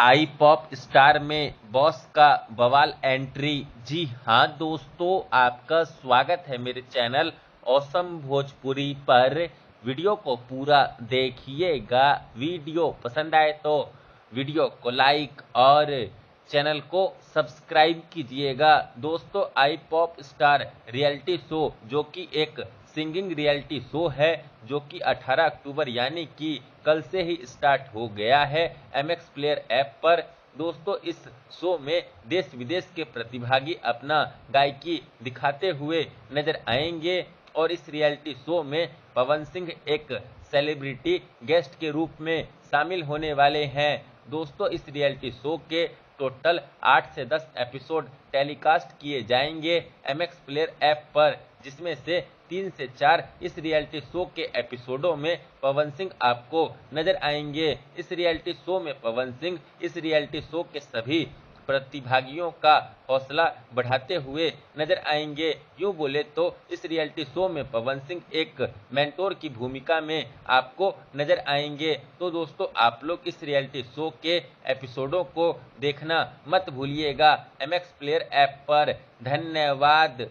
आई pop star में boss का बवाल एंट्री। जी हाँ दोस्तों, आपका स्वागत है मेरे चैनल ऑसम भोजपुरी पर। वीडियो को पूरा देखिएगा। वीडियो पसंद आए तो वीडियो को लाइक और चैनल को सब्सक्राइब कीजिएगा। दोस्तों, आई पॉप स्टार रियलिटी शो जो कि एक सिंगिंग रियलिटी शो है, जो कि 18 अक्टूबर यानी कि कल से ही स्टार्ट हो गया है MX प्लेयर ऐप पर। दोस्तों, इस शो में देश विदेश के प्रतिभागी अपना गायकी दिखाते हुए नजर आएंगे और इस रियलिटी शो में पवन सिंह एक सेलिब्रिटी गेस्ट के रूप में शामिल होने वाले हैं। दोस्तों, इस रियलिटी शो के टोटल 8 से 10 एपिसोड टेलीकास्ट किए जाएंगे MX प्लेयर ऐप पर, जिसमें से 3 से 4 इस रियलिटी शो के एपिसोडों में पवन सिंह आपको नजर आएंगे। इस रियलिटी शो में पवन सिंह इस रियलिटी शो के सभी प्रतिभागियों का हौसला बढ़ाते हुए नजर आएंगे। यूँ बोले तो इस रियलिटी शो में पवन सिंह एक मेंटोर की भूमिका में आपको नजर आएंगे। तो दोस्तों, आप लोग इस रियलिटी शो के एपिसोडों को देखना मत भूलिएगा MX प्लेयर ऐप पर। धन्यवाद।